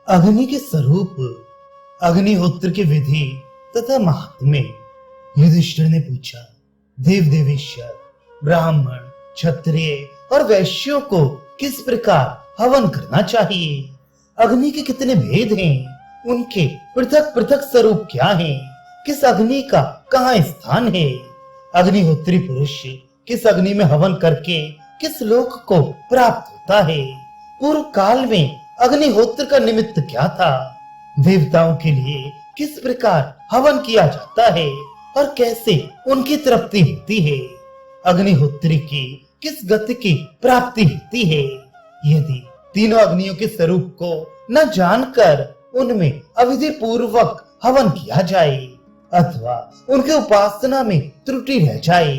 अग्नि के स्वरूप, अग्निहोत्र की विधि तथा महात्म्य। युधिष्ठिर ने पूछा, देव देवेश्वर, ब्राह्मण, क्षत्रिय और वैश्यों को किस प्रकार हवन करना चाहिए? अग्नि के कितने भेद हैं? उनके पृथक पृथक स्वरूप क्या हैं? किस अग्नि का कहाँ स्थान है? अग्निहोत्री पुरुष किस अग्नि में हवन करके किस लोक को प्राप्त होता है? पूर्व काल में अग्निहोत्र का निमित्त क्या था? देवताओं के लिए किस प्रकार हवन किया जाता है और कैसे उनकी तृप्ति होती है? अग्निहोत्री की किस गति की प्राप्ति होती है? यदि तीनों अग्नियों के स्वरूप को न जानकर उनमें अविधि पूर्वक हवन किया जाए अथवा उनके उपासना में त्रुटि रह जाए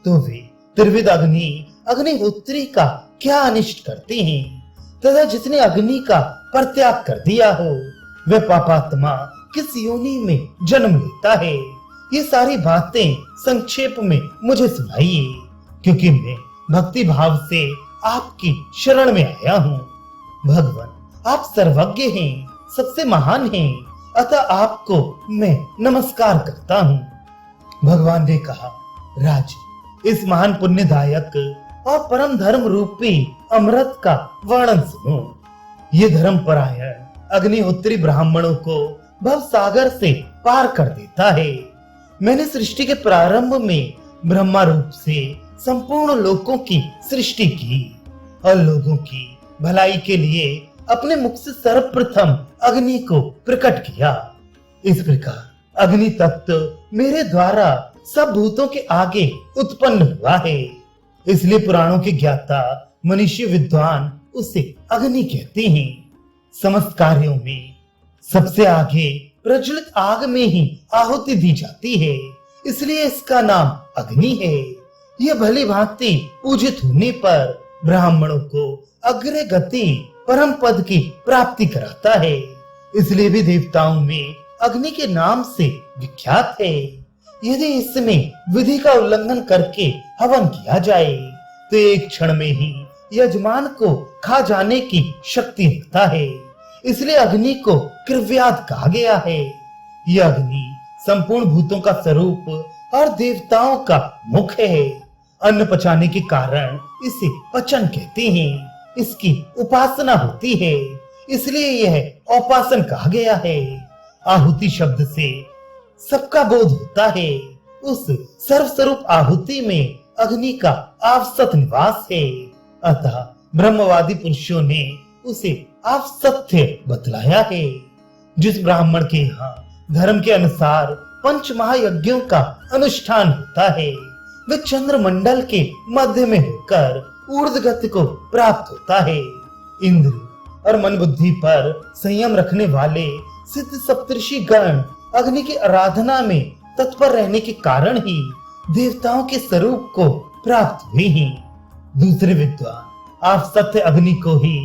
तो वे त्रिविध अग्नि अग्निहोत्री का क्या अनिष्ट करते हैं तथा जिसने अग्नि का परित्याग कर दिया हो वह पापात्मा किस योनि में जन्म लेता है? ये सारी बातें संक्षेप में मुझे सुनाइए, क्योंकि मैं भक्ति भाव से आपकी शरण में आया हूँ। भगवान, आप सर्वज्ञ हैं, सबसे महान हैं, अतः आपको मैं नमस्कार करता हूँ। भगवान ने कहा, राज, इस महान पुण्यदायक और परम धर्म रूपी अमृत का वर्णन सुनो। ये धर्म परायण अग्निहोत्री ब्राह्मणों को भव सागर से पार कर देता है। मैंने सृष्टि के प्रारंभ में ब्रह्मा रूप से संपूर्ण लोकों की सृष्टि की और लोगों की भलाई के लिए अपने मुख से सर्वप्रथम अग्नि को प्रकट किया। इस प्रकार अग्नि तत्व मेरे द्वारा सब भूतों के आगे उत्पन्न हुआ है। इसलिए पुराणों के ज्ञाता मनुष्य विद्वान उसे अग्नि कहते हैं। समस्त कार्यों में सबसे आगे प्रज्वलित आग में ही आहुति दी जाती है, इसलिए इसका नाम अग्नि है। यह भली भांति पूजित होने पर ब्राह्मणों को अग्र गति परम पद की प्राप्ति कराता है। इसलिए भी देवताओं में अग्नि के नाम से विख्यात है। यदि इसमें विधि का उल्लंघन करके हवन किया जाए तो एक क्षण में ही यजमान को खा जाने की शक्ति रखता है। इसलिए अग्नि को कृव्याद कहा गया है। यह अग्नि संपूर्ण भूतों का स्वरूप और देवताओं का मुख है। अन्न पचाने के कारण इसे पचन कहते हैं। इसकी उपासना होती है, इसलिए यह औपासन कहा गया है। आहुति शब्द से सबका बोध होता है। उस सर्वस्वरूप आहुति में अग्नि का आवसत निवास है। अतः ब्रह्मवादी पुरुषों ने उसे आवसत्य बतलाया है। जिस ब्राह्मण के यहाँ धर्म के अनुसार पंच महायज्ञों का अनुष्ठान होता है वे चंद्रमंडल के मध्य में होकर ऊर्ध्व गति को प्राप्त होता है। इंद्र और मन बुद्धि पर संयम रखने वाले सिद्ध सप्तऋषि गण अग्नि की आराधना में तत्पर रहने के कारण ही देवताओं के स्वरूप को प्राप्त हुए हैं। दूसरे विद्वान आप सत्य अग्नि को ही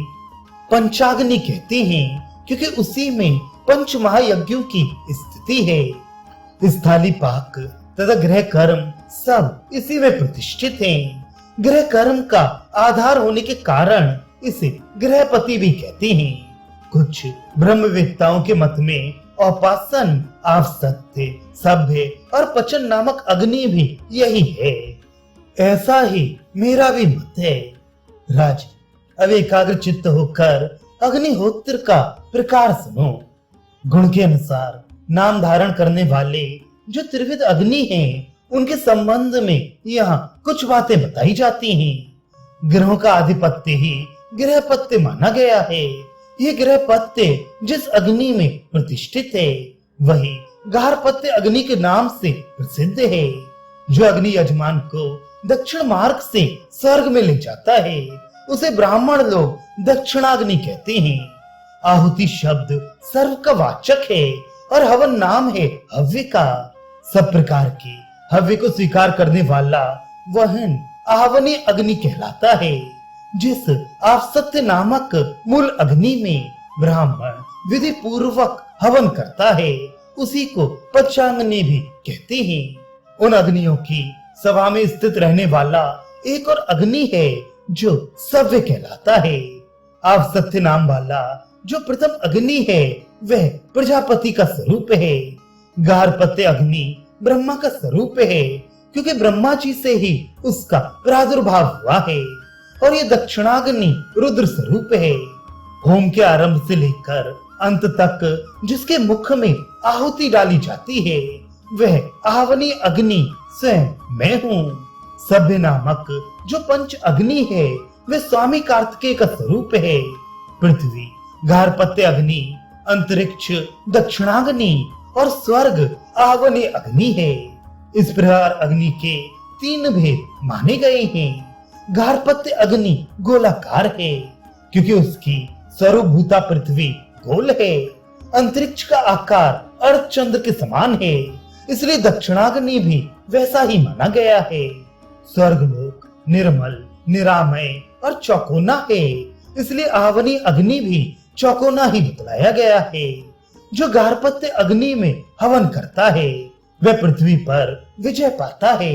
पंचाग्नि कहते हैं, क्योंकि उसी में पंच महायज्ञों की स्थिति है। स्थाली पाक तथा गृह कर्म सब इसी में प्रतिष्ठित हैं। गृह कर्म का आधार होने के कारण इसे गृहपति भी कहते हैं। कुछ ब्रह्मवेत्ताओं के मत में औपासन, आवसत्य, सभ्य और पचन नामक अग्नि भी यही है। ऐसा ही मेरा भी मत है। राज, अब एकाग्र चित्त होकर अग्निहोत्र का प्रकार सुनो। गुण के अनुसार नाम धारण करने वाले जो त्रिविध अग्नि हैं, उनके संबंध में यहाँ कुछ बातें बताई जाती हैं। ग्रहों का आधिपत्य ही गृहपत्य माना गया है। ये गृहपत्य जिस अग्नि में प्रतिष्ठित है वही गार्हपत्य अग्नि के नाम से प्रसिद्ध है। जो अग्नि यजमान को दक्षिण मार्ग से स्वर्ग में ले जाता है उसे ब्राह्मण लोग दक्षिणाग्नि कहते हैं। आहुति शब्द सर्व का वाचक है और हवन नाम है हव्य का। सब प्रकार के हव्य को स्वीकार करने वाला वहन आहवनीय अग्नि कहलाता है। जिस आवसत्य नामक मूल अग्नि में ब्राह्मण विधि पूर्वक हवन करता है उसी को पंचाग्नि भी कहते हैं। उन अग्नियों की सभा में स्थित रहने वाला एक और अग्नि है जो सव्य कहलाता है। आवसत्य नाम वाला जो प्रथम अग्नि है वह प्रजापति का स्वरूप है। गार्हपत्य अग्नि ब्रह्मा का स्वरूप है, क्योंकि ब्रह्मा जी से ही उसका प्रादुर्भाव हुआ है। और ये दक्षिणाग्नि रुद्र स्वरूप है। होम के आरंभ से लेकर अंत तक जिसके मुख में आहुति डाली जाती है वह आहवनीय अग्नि स्वयं मैं हूँ। सभ्य नामक जो पंच अग्नि है वह स्वामी कार्तिकेय का स्वरूप है। पृथ्वी गार्हपत्य अग्नि, अंतरिक्ष दक्षिणाग्नि और स्वर्ग आहवनीय अग्नि है। इस प्रकार अग्नि के 3 भेद माने गए हैं। गार्हपत्य अग्नि गोलाकार है, क्योंकि उसकी स्वरूपभूता पृथ्वी गोल है। अंतरिक्ष का आकार अर्धचंद्र के समान है, इसलिए दक्षिणाग्नि भी वैसा ही माना गया है। स्वर्गलोक निर्मल, निरामय और चौकोना है, इसलिए आहवनीय अग्नि भी चौकोना ही बतलाया गया है। जो गार्हपत्य अग्नि में हवन करता है वह पृथ्वी पर विजय पाता है।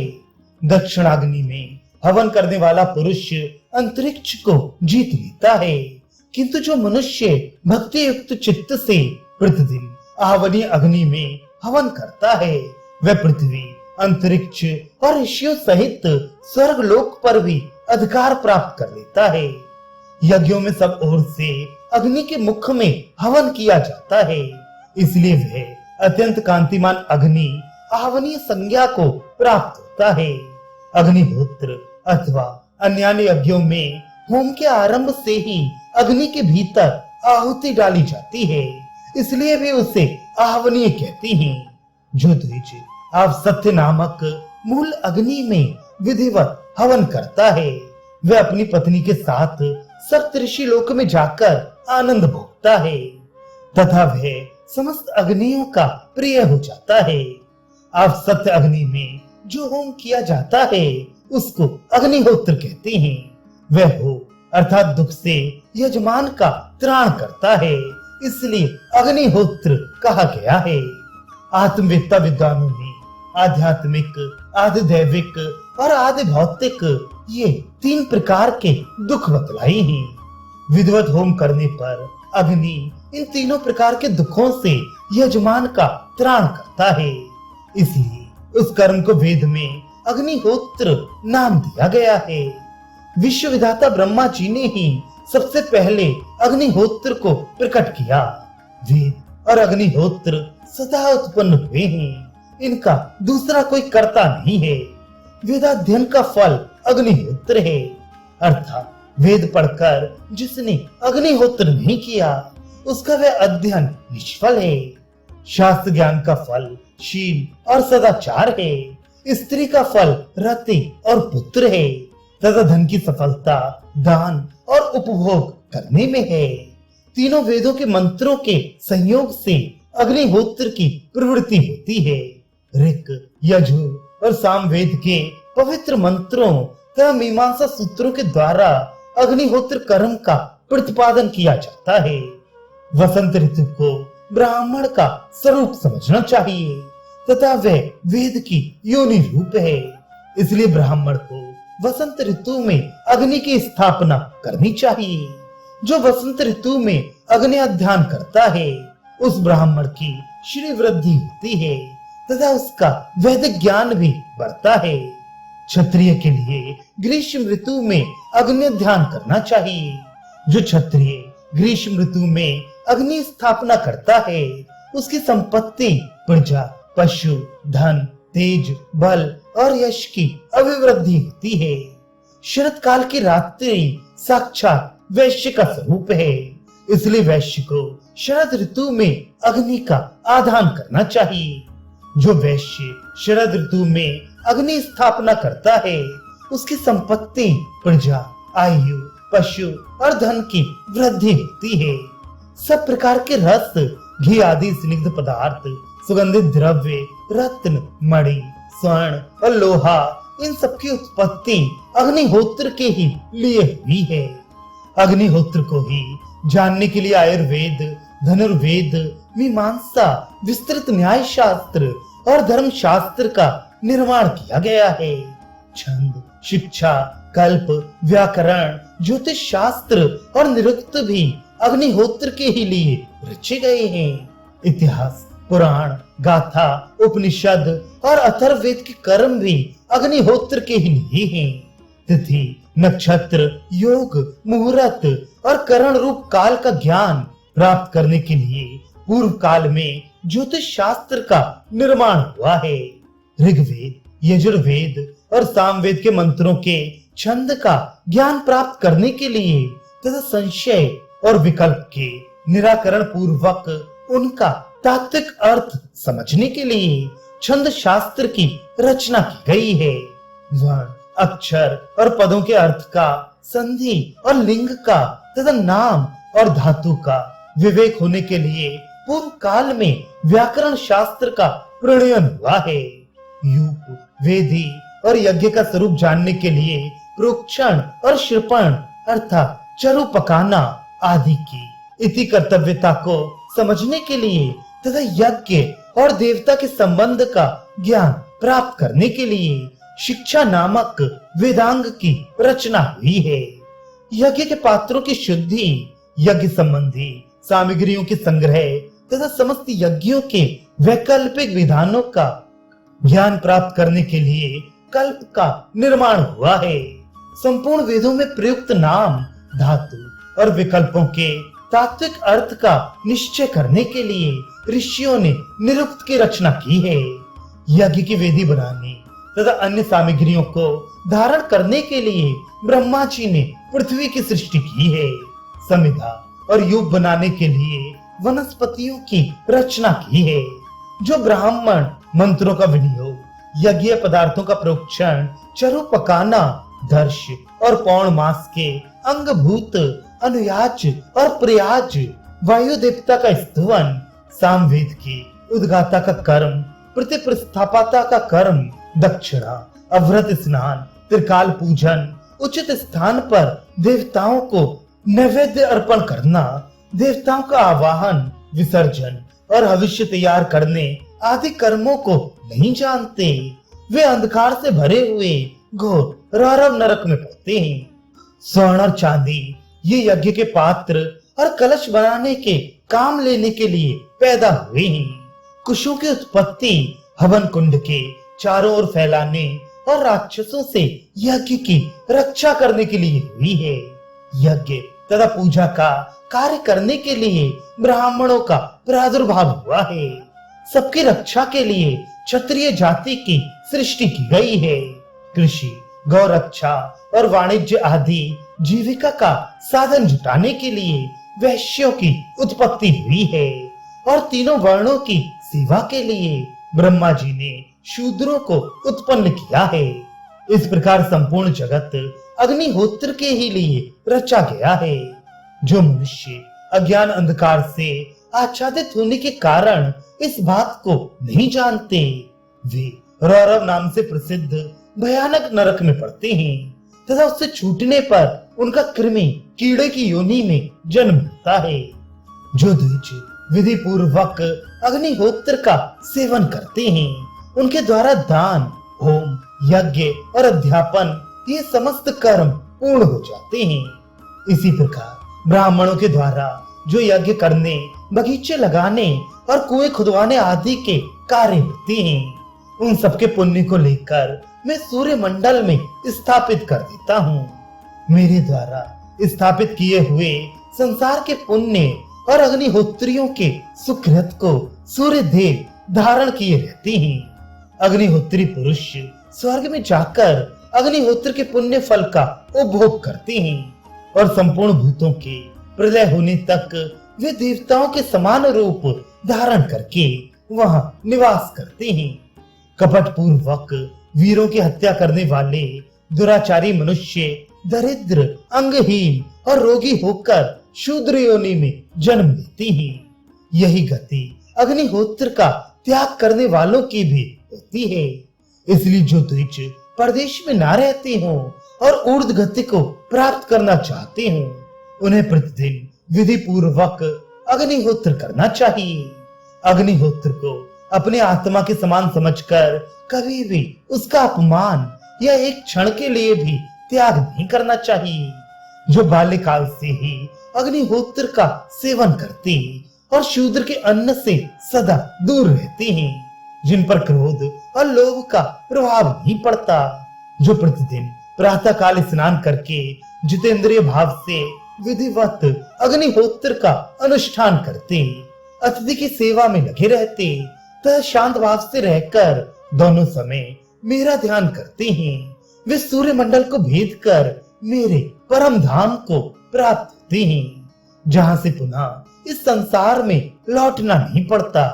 दक्षिणाग्नि में हवन करने वाला पुरुष अंतरिक्ष को जीत लेता है, किंतु जो मनुष्य भक्ति युक्त चित्त से प्रतिदिन आहवनीय अग्नि में हवन करता है वह पृथ्वी, अंतरिक्ष और ऋषियों सहित स्वर्गलोक पर भी अधिकार प्राप्त कर लेता है। यज्ञों में सब ओर से अग्नि के मुख में हवन किया जाता है, इसलिए वह अत्यंत कांतिमान अग्नि आहवनीय संज्ञा को प्राप्त होता है। अग्निहोत्र अथवा अन्य यज्ञों में होम के आरंभ से ही अग्नि के भीतर आहुति डाली जाती है, इसलिए भी उसे आहवनीय कहते हैं। जो द्विज आप सत्य नामक मूल अग्नि में विधिवत हवन करता है वह अपनी पत्नी के साथ सप्तऋषि लोक में जाकर आनंद भोगता है तथा वह समस्त अग्नियों का प्रिय हो जाता है। आप सत्य अग्नि में जो होम किया जाता है उसको अग्निहोत्र कहते हैं। वह हो अर्थात दुख से यजमान का त्राण करता है, इसलिए अग्निहोत्र कहा गया है। आत्मवेत्ता विद्वानों ने आध्यात्मिक, आधिदैविक और आदि भौतिक ये 3 प्रकार के दुख बतलाए हैं। विधिवत होम करने पर अग्नि इन तीनों प्रकार के दुखों से यजमान का त्राण करता है, इसलिए उस कर्म को वेद में अग्निहोत्र नाम दिया गया है। विश्व विधाता ब्रह्मा जी ने ही सबसे पहले अग्निहोत्र को प्रकट किया। वेद और अग्निहोत्र सदा उत्पन्न हुए हैं, इनका दूसरा कोई कर्ता नहीं है। वेदाध्ययन का फल अग्निहोत्र है, अर्थात वेद पढ़कर जिसने अग्निहोत्र नहीं किया उसका वह अध्ययन निष्फल है। शास्त्र ज्ञान का फल शील और सदाचार है। स्त्री का फल रति और पुत्र है तथा धन की सफलता दान और उपभोग करने में है। तीनों वेदों के मंत्रों के संयोग से अग्निहोत्र की प्रवृत्ति होती है। ऋक, यजुर और सामवेद के पवित्र मंत्रों तथा मीमांसा सूत्रों के द्वारा अग्निहोत्र कर्म का प्रतिपादन किया जाता है। वसंत ऋतु को ब्राह्मण का स्वरूप समझना चाहिए तथा वह वेद की योनि रूप है, इसलिए ब्राह्मण को वसंत ऋतु में अग्नि की स्थापना करनी चाहिए। जो वसंत ऋतु में अग्नि अध्ययन करता है उस ब्राह्मण की श्री वृद्धि होती है तथा उसका वैदिक ज्ञान भी बढ़ता है। क्षत्रिय के लिए ग्रीष्म ऋतु में अग्नि ध्यान करना चाहिए। जो क्षत्रिय ग्रीष्म ऋतु में अग्नि स्थापना करता है उसकी संपत्ति प्रजा, पशु, धन, तेज, बल और यश की अभिवृद्धि होती है। शरत काल की रात्रि साक्षात वैश्य का स्वरूप है, इसलिए वैश्य को शरद ऋतु में अग्नि का आधान करना चाहिए। जो वैश्य शरद ऋतु में अग्नि स्थापना करता है उसकी संपत्ति प्रजा, आयु, पशु और धन की वृद्धि होती है। सब प्रकार के रस, घी आदि स्निग्ध पदार्थ, सुगंधित द्रव्य, रत्न, मणि, स्वर्ण और लोहा, इन सब की उत्पत्ति अग्निहोत्र के ही लिए हुई है। अग्निहोत्र को ही जानने के लिए आयुर्वेद, धनुर्वेद, मीमांसा, विस्तृत न्याय शास्त्र और धर्म शास्त्र का निर्माण किया गया है। छंद, शिक्षा, कल्प, व्याकरण, ज्योतिष शास्त्र और निरुक्त भी अग्निहोत्र के ही लिए रचे गए हैं। इतिहास, पुराण, गाथा, उपनिषद और अथर्ववेद के कर्म भी अग्निहोत्र के ही लिए हैं। तिथि, नक्षत्र, योग, मुहूर्त और करण रूप काल का ज्ञान प्राप्त करने के लिए पूर्व काल में ज्योतिष शास्त्र का निर्माण हुआ है। ऋग्वेद, यजुर्वेद और सामवेद के मंत्रों के छंद का ज्ञान प्राप्त करने के लिए तथा संशय और विकल्प के निराकरण पूर्वक उनका तात्विक अर्थ समझने के लिए छंद शास्त्र की रचना की गई है। वर्ण, अक्षर और पदों के अर्थ का, संधि और लिंग का तथा नाम और धातु का विवेक होने के लिए पूर्व काल में व्याकरण शास्त्र का प्रणयन हुआ है। यूप, वेदी और यज्ञ का स्वरूप जानने के लिए प्रोक्षण और श्रपण अर्थात चरु पकाना आदि की इति कर्तव्यता को समझने के लिए तथा यज्ञ और देवता के संबंध का ज्ञान प्राप्त करने के लिए शिक्षा नामक वेदांग की रचना हुई है। यज्ञ के पात्रों की शुद्धि, यज्ञ संबंधी सामग्रियों के संग्रह तथा समस्त यज्ञों के वैकल्पिक विधानों का ज्ञान प्राप्त करने के लिए कल्प का निर्माण हुआ है। संपूर्ण वेदों में प्रयुक्त नाम, धातु और विकल्पों के तात्विक अर्थ का निश्चय करने के लिए ऋषियों ने निरुक्त की रचना की है। यज्ञ की वेदी बनाने तथा अन्य सामग्रियों को धारण करने के लिए ब्रह्मा जी ने पृथ्वी की सृष्टि की है। संविधा और युग बनाने के लिए वनस्पतियों की रचना की है। जो ब्राह्मण मंत्रों का विनियोग, यज्ञ पदार्थों का प्रोक्षण, चरु पकाना, दर्श और पौर्ण मास के अंगभूत, अनुयाज और प्रयाज, वायु देवता का स्तवन, सामवेद की उद्गाता का कर्म, प्रतिप्रस्थापता का कर्म, दक्षिणा, अव्रत स्नान, त्रिकाल पूजन, उचित स्थान पर देवताओं को नैवेद्य अर्पण करना, देवताओं का आवाहन, विसर्जन और भविष्य तैयार करने आदि कर्मों को नहीं जानते। वे अंधकार से भरे हुए घोर रौरव नरक में पड़ते हैं। स्वर्ण और चांदी ये यज्ञ के पात्र और कलश बनाने के काम लेने के लिए पैदा हुए हैं। कुशों की उत्पत्ति हवन कुंड के चारों ओर फैलाने और राक्षसों से यज्ञ की रक्षा करने के लिए हुई है। यज्ञ तथा पूजा का कार्य करने के लिए ब्राह्मणों का प्रादुर्भाव हुआ है। सबकी रक्षा के लिए क्षत्रिय जाति की सृष्टि की गई है। कृषि, गौ रक्षा और वाणिज्य आदि जीविका का साधन जुटाने के लिए वैश्यों की उत्पत्ति हुई है और तीनों वर्णों की सेवा के लिए ब्रह्मा जी ने शूद्रों को उत्पन्न किया है। इस प्रकार संपूर्ण जगत अग्निहोत्र के ही लिए रचा गया है। जो मनुष्य अज्ञान अंधकार से आच्छादित होने के कारण इस बात को नहीं जानते, वे रौरव नाम से प्रसिद्ध भयानक नरक में पड़ते हैं तथा उससे छूटने पर उनका कृमि कीड़े की योनि में जन्म होता है। जो द्विज विधि पूर्वक अग्निहोत्र का सेवन करते हैं, उनके द्वारा दान, होम, यज्ञ और अध्यापन ये समस्त कर्म पूर्ण हो जाते हैं। इसी प्रकार ब्राह्मणों के द्वारा जो यज्ञ करने, बगीचे लगाने और कुएं खुदवाने आदि के कार्य होते हैं, उन सबके पुण्य को लेकर मैं सूर्य मंडल में स्थापित कर देता हूँ। मेरे द्वारा स्थापित किए हुए संसार के पुण्य और अग्निहोत्रियों के सुकृत को सूर्य देव धारण किए रहते हैं। अग्निहोत्री पुरुष स्वर्ग में जाकर अग्निहोत्र के पुण्य फल का उपभोग करते हैं और संपूर्ण भूतों के प्रलय होने तक वे देवताओं के समान रूप धारण करके वहां निवास करते हैं। कपट पूर्वक वीरों की हत्या करने वाले दुराचारी मनुष्य दरिद्र, अंगहीन और रोगी होकर शूद्र योनि में जन्म लेते हैं। यही गति अग्निहोत्र का त्याग करने वालों की भी होती है। इसलिए जो द्विज परदेश में ना रहते हो और ऊर्ध्व गति को प्राप्त करना चाहते हो, उन्हें प्रतिदिन विधि पूर्वक अग्निहोत्र करना चाहिए। अग्निहोत्र को अपने आत्मा के समान समझकर कभी भी उसका अपमान या एक क्षण के लिए भी त्याग नहीं करना चाहिए। जो बाल्यकाल से ही अग्निहोत्र का सेवन करते और शूद्र के अन्न से सदा दूर रहते हैं, जिन पर क्रोध और लोभ का प्रभाव नहीं पड़ता, जो प्रतिदिन प्रातः काल स्नान करके जितेंद्रिय भाव से विधिवत अग्निहोत्र का अनुष्ठान करते, अतिथि की सेवा में लगे रहते तथा शांत भाव से रहकर दोनों समय मेरा ध्यान करते हैं, वे सूर्य मंडल को भेद कर मेरे परम धाम को प्राप्त होते हैं, जहां से पुनः इस संसार में लौटना नहीं पड़ता।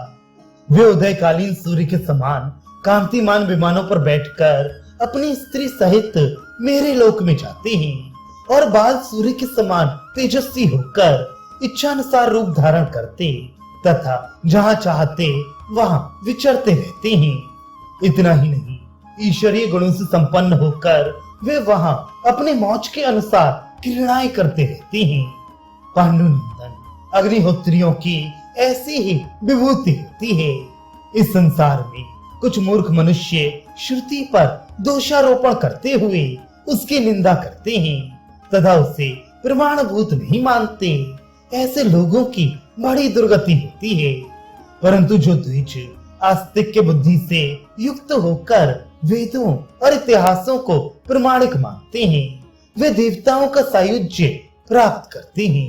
वे उदयकालीन सूर्य के समान कांतिमान विमानों पर बैठकर अपनी स्त्री सहित मेरे लोक में जाते हैं और बाद सूर्य के समान तेजस्वी होकर इच्छानुसार रूप धारण करते तथा जहां चाहते वहां विचरते रहते हैं। इतना ही नहीं, ईश्वरीय गुणों से संपन्न होकर वे वहां अपने मौज के अनुसार क्रीड़ाएं करते रहते हैं। पांडुनंदन, अग्निहोत्रियों की ऐसी ही विभूति होती है। इस संसार में कुछ मूर्ख मनुष्य श्रुति पर दोषारोपण करते हुए उसकी निंदा करते हैं तथा उसे प्रमाणभूत नहीं मानते। ऐसे लोगों की बड़ी दुर्गति होती है। परंतु जो द्विज आस्तिक बुद्धि से युक्त होकर वेदों और इतिहासों को प्रमाणिक मानते हैं, वे देवताओं का सायुज्य प्राप्त करते हैं।